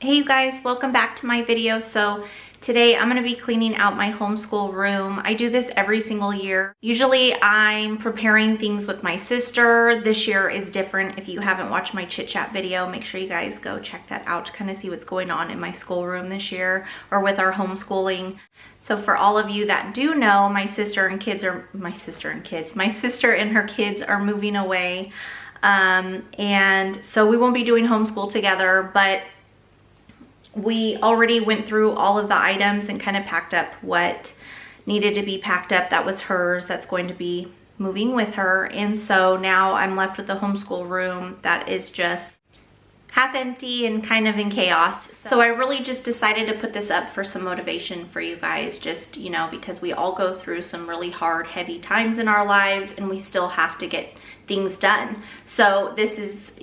Hey you guys, welcome back to my video. So today I'm going to be cleaning out my homeschool room. I do this every single year. Usually I'm preparing things with my sister. This year is different. If you haven't watched my chit chat video, make sure you guys go check that out to kind of see what's going on in my schoolroom this year or with our homeschooling. So for all of you that do know, my sister and her kids are moving away. And so we won't be doing homeschool together, but we already went through all of the items and kind of packed up what needed to be packed up. That was hers, that's going to be moving with her. And so now I'm left with a homeschool room that is just half empty and kind of in chaos. So I really just decided to put this up for some motivation for you guys, just, you know, because we all go through some really hard, heavy times in our lives and we still have to get things done. So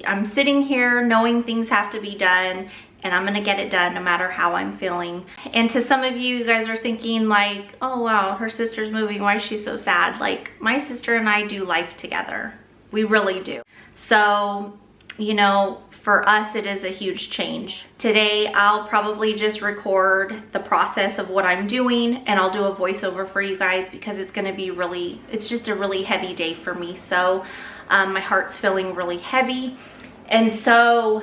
I'm sitting here knowing things have to be done, and I'm gonna get it done no matter how I'm feeling. And to some of you, you guys are thinking like, oh wow, her sister's moving, why is she so sad? Like, my sister and I do life together. We really do. So, you know, for us, it is a huge change. Today, I'll probably just record the process of what I'm doing, and I'll do a voiceover for you guys because it's gonna be it's just a really heavy day for me. So my heart's feeling really heavy. And so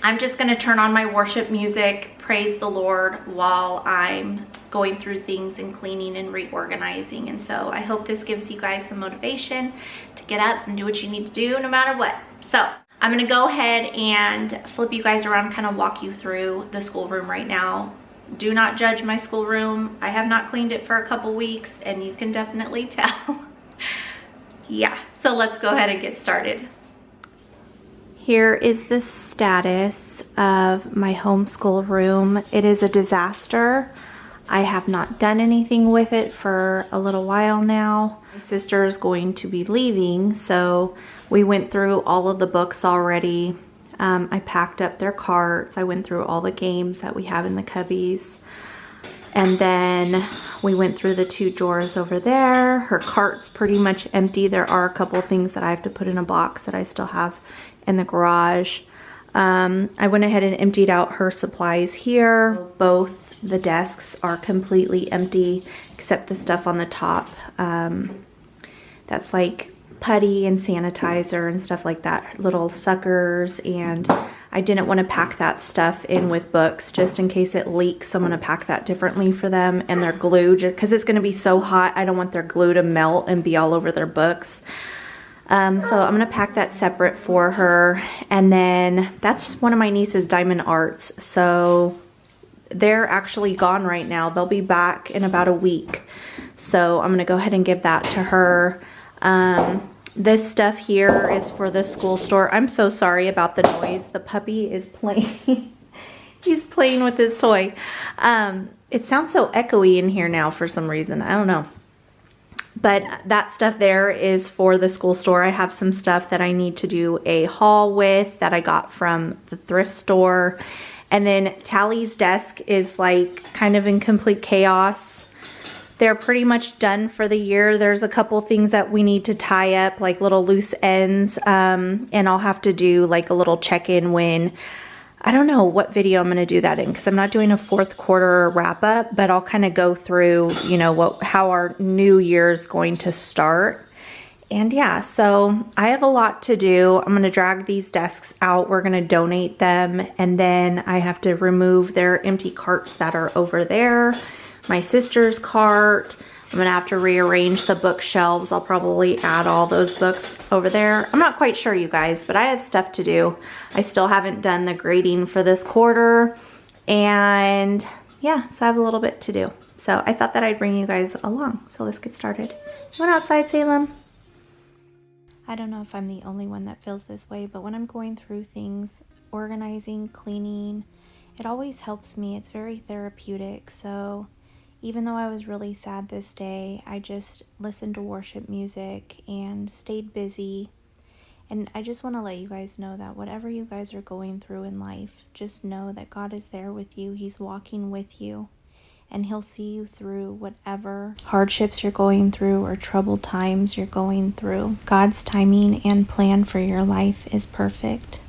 I'm just gonna turn on my worship music, praise the Lord while I'm going through things and cleaning and reorganizing. And so I hope this gives you guys some motivation to get up and do what you need to do no matter what. So I'm gonna go ahead and flip you guys around, kind of walk you through the schoolroom right now. Do not judge my schoolroom. I have not cleaned it for a couple weeks and you can definitely tell. Yeah, so let's go ahead and get started. Here is the status of my homeschool room. It is a disaster. I have not done anything with it for a little while now. My sister is going to be leaving, so we went through all of the books already. I packed up their carts. I went through all the games that we have in the cubbies. And then we went through the two drawers over there. Her cart's pretty much empty. There are a couple things that I have to put in a box that I still have in the garage. I went ahead and emptied out her supplies here. Both the desks are completely empty except the stuff on the top. That's like putty and sanitizer and stuff like that, little suckers, and I didn't want to pack that stuff in with books just in case it leaks, so I'm going to pack that differently for them. And their glue, because it's going to be so hot, I don't want their glue to melt and be all over their books. So I'm going to pack that separate for her. And then that's one of my niece's diamond arts, so they're actually gone right now. They'll be back in about a week, so I'm going to go ahead and give that to her. This stuff here is for the school store. I'm so sorry about the noise. The puppy is playing. He's playing with his toy. It sounds so echoey in here now for some reason. I don't know. But that stuff there is for the school store. I have some stuff that I need to do a haul with that I got from the thrift store. And then Tally's desk is like kind of in complete chaos. They're pretty much done for the year. There's a couple things that we need to tie up, like little loose ends, and I'll have to do like a little check-in when, I don't know what video I'm going to do that in because I'm not doing a fourth quarter wrap up, but I'll kind of go through, you know, how our new year is going to start. And yeah, so I have a lot to do. I'm going to drag these desks out. We're going to donate them, and then I have to remove their empty carts that are over there. My sister's cart. I'm gonna have to rearrange the bookshelves. I'll probably add all those books over there. I'm not quite sure, you guys, but I have stuff to do. I still haven't done the grading for this quarter, and yeah, so I have a little bit to do. So I thought that I'd bring you guys along. So let's get started. You went outside, Salem? I don't know if I'm the only one that feels this way, but when I'm going through things, organizing, cleaning, it always helps me. It's very therapeutic. So even though I was really sad this day, I just listened to worship music and stayed busy. And I just want to let you guys know that whatever you guys are going through in life, just know that God is there with you. He's walking with you, and He'll see you through whatever hardships you're going through or troubled times you're going through. God's timing and plan for your life is perfect.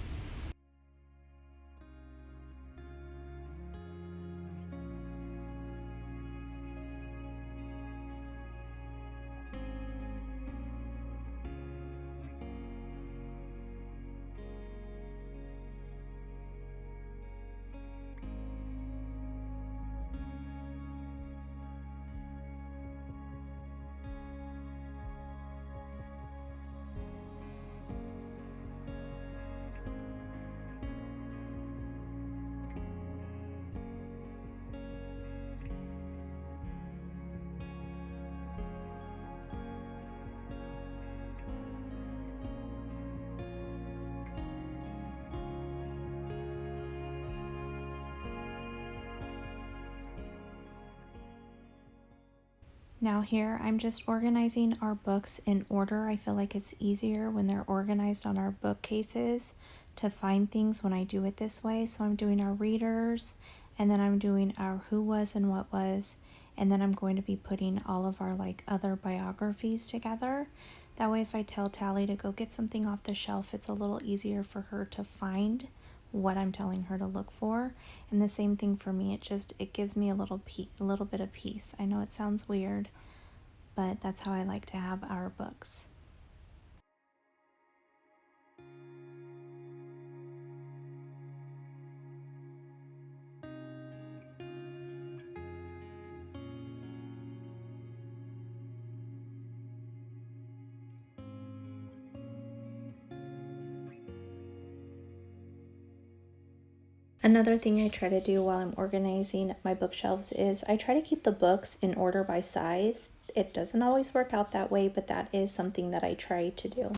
Now here, I'm just organizing our books in order. I feel like it's easier when they're organized on our bookcases to find things when I do it this way. So I'm doing our readers, and then I'm doing our who was and what was, and then I'm going to be putting all of our like other biographies together. That way if I tell Tally to go get something off the shelf, it's a little easier for her to find what I'm telling her to look for. And the same thing for me, it gives me a little bit of peace. I know it sounds weird, but that's how I like to have our books. Another thing I try to do while I'm organizing my bookshelves is I try to keep the books in order by size. It doesn't always work out that way, but that is something that I try to do.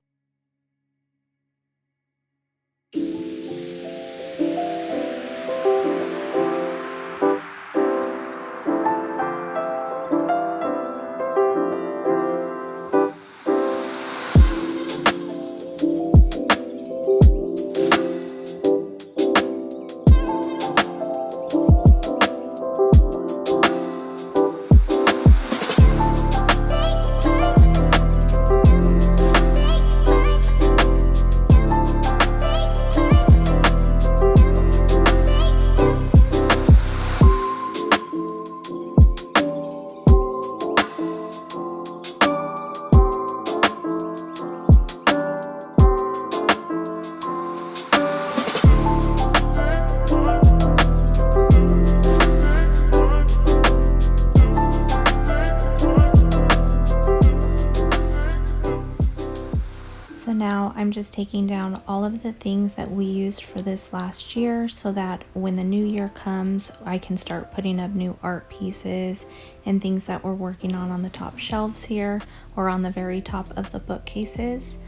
So now I'm just taking down all of the things that we used for this last year so that when the new year comes, I can start putting up new art pieces and things that we're working on the top shelves here or on the very top of the bookcases.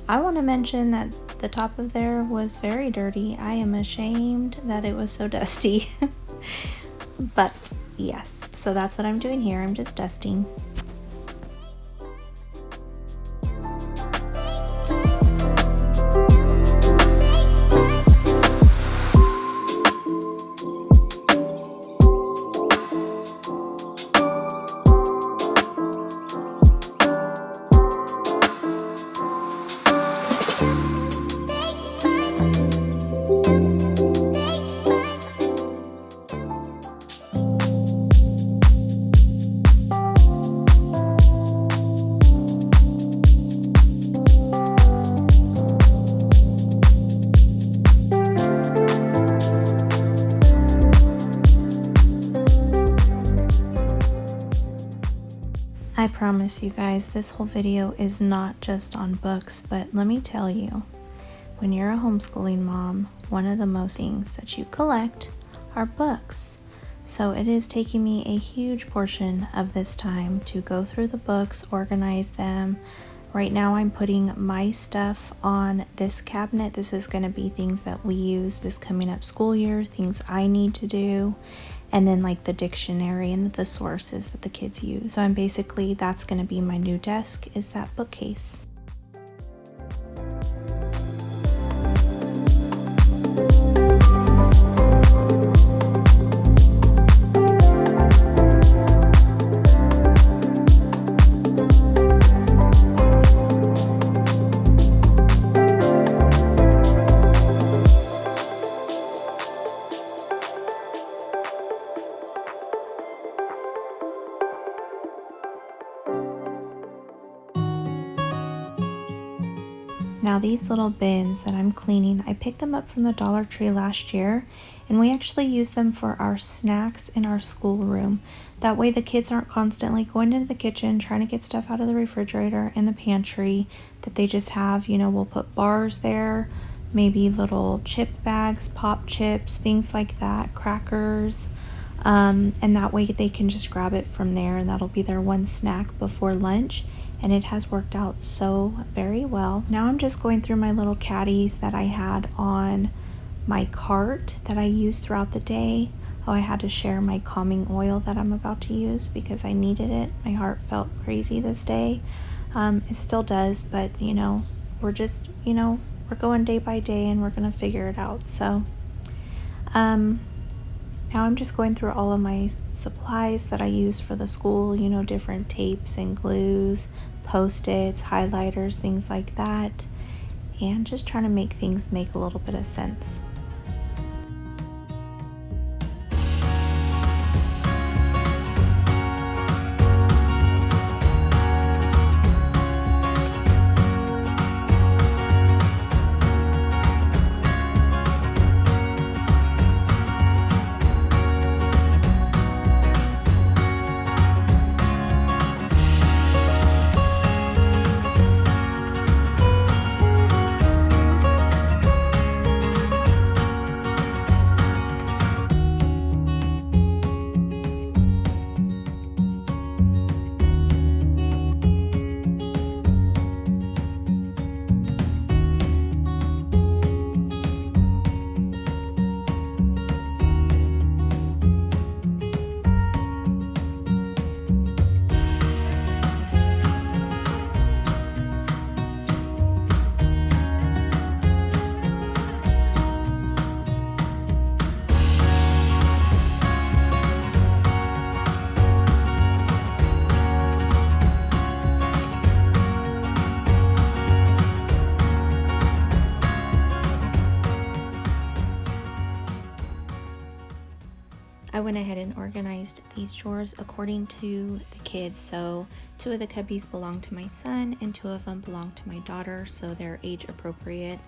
I want to mention that the top of there was very dirty. I am ashamed that it was so dusty. But yes, so that's what I'm doing here. I'm just dusting. I promise you guys, this whole video is not just on books, but let me tell you, when you're a homeschooling mom, one of the most things that you collect are books. So it is taking me a huge portion of this time to go through the books, organize them. Right now I'm putting my stuff on this cabinet. This is going to be things that we use this coming up school year, things I need to do, and then like the dictionary and the sources that the kids use. So that's going to be my new desk, is that bookcase. Now these little bins that I'm cleaning, I picked them up from the Dollar Tree last year, and we actually use them for our snacks in our schoolroom. That way the kids aren't constantly going into the kitchen trying to get stuff out of the refrigerator and the pantry, that they just have, we'll put bars there, maybe little chip bags, pop chips, things like that, crackers, and that way they can just grab it from there, and that'll be their one snack before lunch. And it has worked out so very well. Now I'm just going through my little caddies that I had on my cart that I use throughout the day. Oh, I had to share my calming oil that I'm about to use because I needed it. My heart felt crazy this day. It still does, but we're just, we're going day by day and we're going to figure it out. So, now I'm just going through all of my supplies that I use for the school, different tapes and glues, Post-its, highlighters, things like that, and just trying to make things make a little bit of sense. I went ahead and organized these drawers according to the kids. So 2 of the cubbies belong to my son and 2 of them belong to my daughter, so they're age appropriate.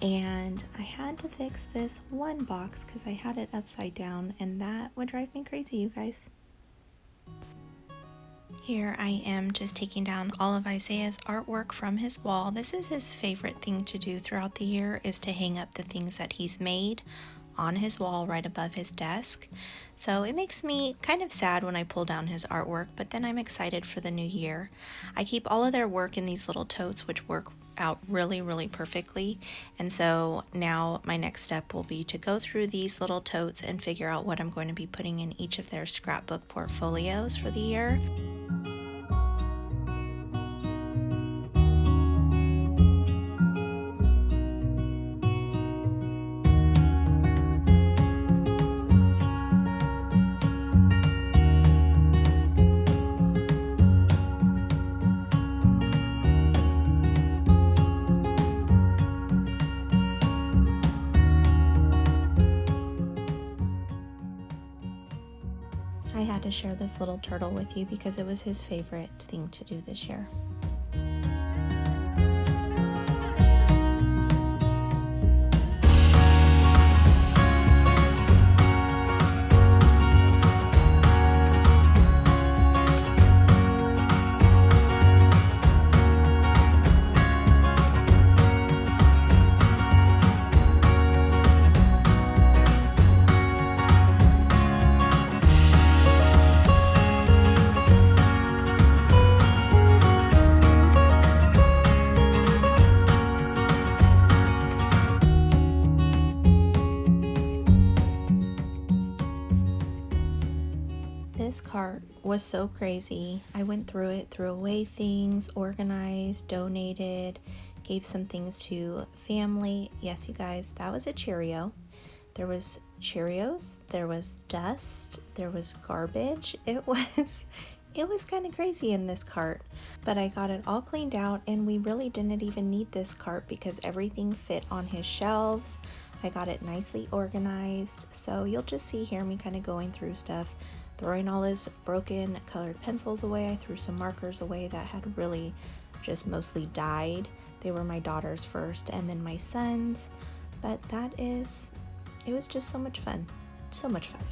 And I had to fix this one box because I had it upside down, and that would drive me crazy, you guys. Here I am just taking down all of Isaiah's artwork from his wall. This is his favorite thing to do throughout the year, is to hang up the things that he's made on his wall right above his desk. So it makes me kind of sad when I pull down his artwork, but then I'm excited for the new year. I keep all of their work in these little totes, which work out really, really perfectly. And so now my next step will be to go through these little totes and figure out what I'm going to be putting in each of their scrapbook portfolios for the year. I had to share this little turtle with you because it was his favorite thing to do this year. This cart was so crazy. I went through it, threw away things, organized, donated, gave some things to family. Yes, you guys, that was a Cheerio. There was Cheerios, there was dust, there was garbage. It was kind of crazy in this cart, but I got it all cleaned out, and we really didn't even need this cart because everything fit on his shelves. I got it nicely organized, so you'll just see here me kind of going through stuff, throwing all his broken colored pencils away. I threw some markers away that had really just mostly died. They were my daughter's first and then my son's, but it was just so much fun. So much fun.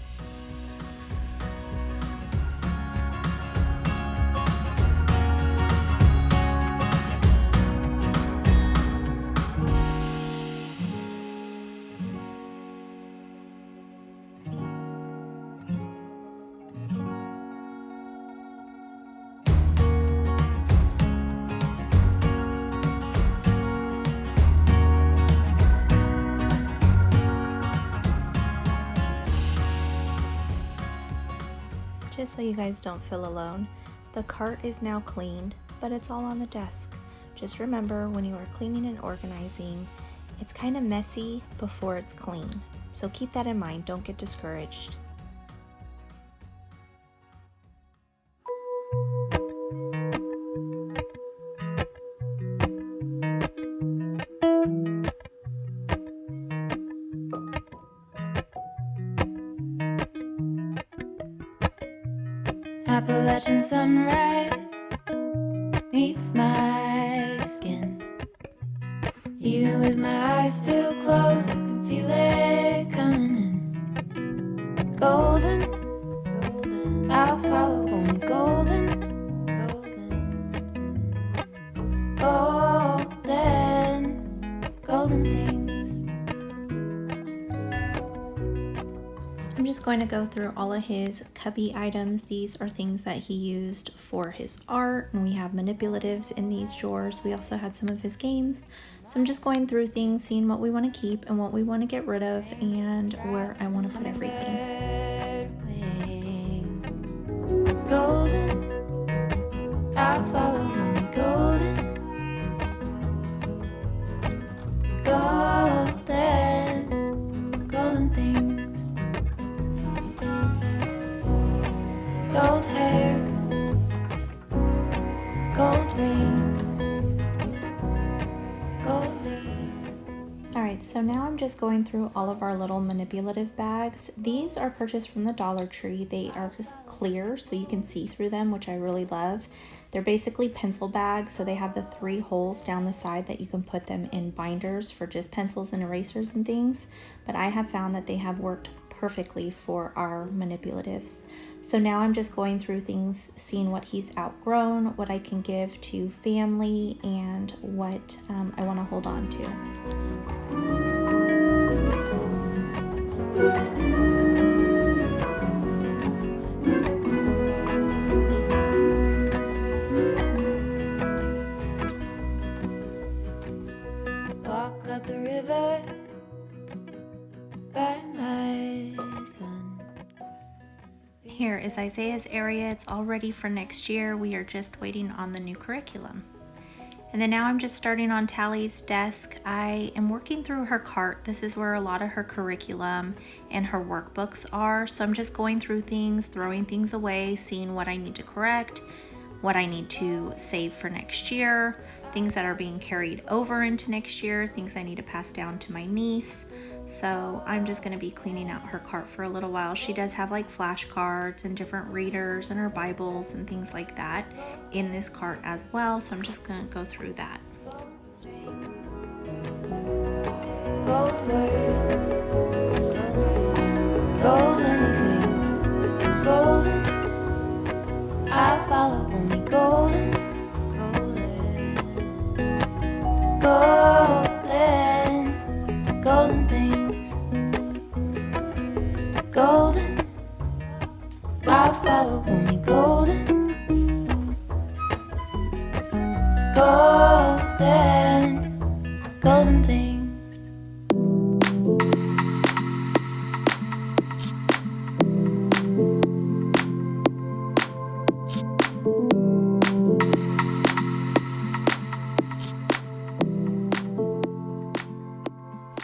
Just so you guys don't feel alone, the cart is now cleaned, but it's all on the desk. Just remember, when you are cleaning and organizing, it's kind of messy before it's clean. So keep that in mind, don't get discouraged. Appalachian sunrise meets my skin. Even with my eyes still closed, I can feel it coming in. Golden, golden, I'll follow only golden, golden, golden, golden things. I'm just going to go through all of his cubby items. These are things that he used for his art, and we have manipulatives in these drawers. We also had some of his games. So I'm just going through things, seeing what we want to keep and what we want to get rid of, and where I want to put everything. Golden, I'll follow only golden, golden, golden things. Gold hair, gold rings, gold leaves. Alright, so now I'm just going through all of our little manipulative bags. These are purchased from the Dollar Tree. They are clear so you can see through them, which I really love. They're basically pencil bags, so they have the 3 holes down the side that you can put them in binders for just pencils and erasers and things. But I have found that they have worked perfectly for our manipulatives. So now I'm just going through things, seeing what he's outgrown, what I can give to family, and what I want to hold on to. Walk up the river by my son. Here is Isaiah's area. It's all ready for next year. We are just waiting on the new curriculum. And then now I'm just starting on Tally's desk. I am working through her cart. This is where a lot of her curriculum and her workbooks are. So I'm just going through things, throwing things away, seeing what I need to correct, what I need to save for next year, things that are being carried over into next year, things I need to pass down to my niece. So I'm just going to be cleaning out her cart for a little while. She does have like flashcards and different readers and her Bibles and things like that in this cart as well. So I'm just going to go through that. Gold words, gold anything, golden. I follow only golden, golden, golden, golden things. Golden, I follow only golden, golden, golden things.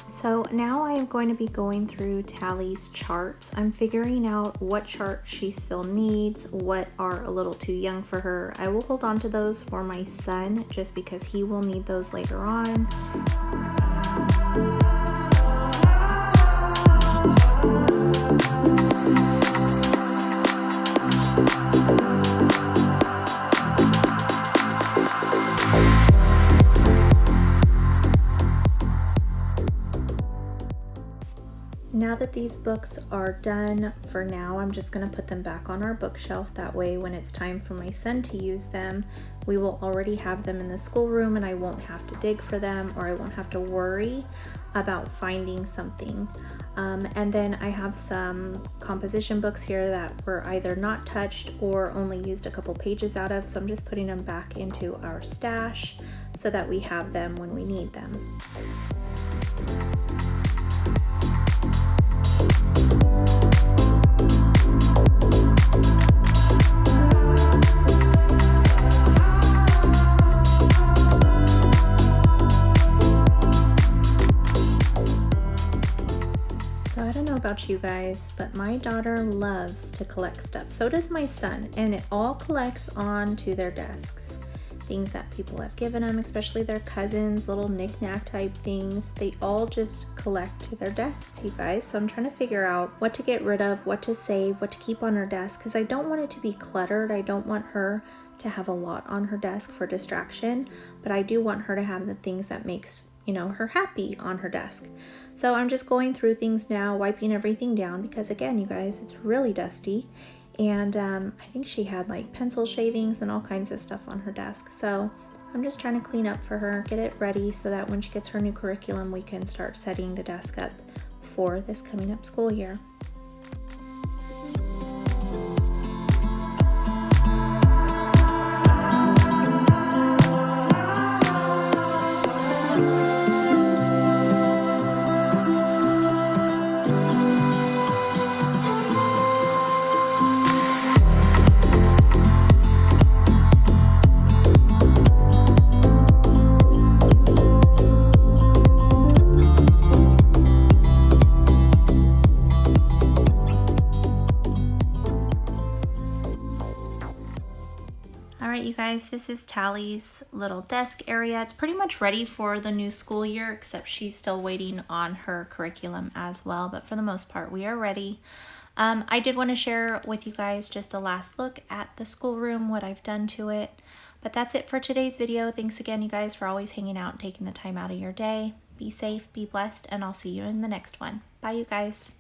So now I am going to be going through Tally's charts. I'm figuring out what chart she still needs, what are a little too young for her. I will hold on to those for my son just because he will need those later on. Now that these books are done for now, I'm just going to put them back on our bookshelf. That way when it's time for my son to use them, we will already have them in the schoolroom and I won't have to dig for them, or I won't have to worry about finding something. And then I have some composition books here that were either not touched or only used a couple pages out of, so I'm just putting them back into our stash so that we have them when we need them. about you guys, but my daughter loves to collect stuff. So does my son, and it all collects onto their desks. Things that people have given them, especially their cousins, little knick-knack type things. They all just collect to their desks, you guys. So I'm trying to figure out what to get rid of, what to save, what to keep on her desk, because I don't want it to be cluttered. I don't want her to have a lot on her desk for distraction, but I do want her to have the things that makes, you know, her happy on her desk. So I'm just going through things now, wiping everything down, because again, you guys, it's really dusty. And I think she had like pencil shavings and all kinds of stuff on her desk. So I'm just trying to clean up for her, get it ready so that when she gets her new curriculum, we can start setting the desk up for this coming up school year. Alright, you guys, this is Tally's little desk area. It's pretty much ready for the new school year, except she's still waiting on her curriculum as well. But for the most part, we are ready. I did want to share with you guys just a last look at the schoolroom, what I've done to it. But that's it for today's video. Thanks again, you guys, for always hanging out and taking the time out of your day. Be safe, be blessed, and I'll see you in the next one. Bye, you guys.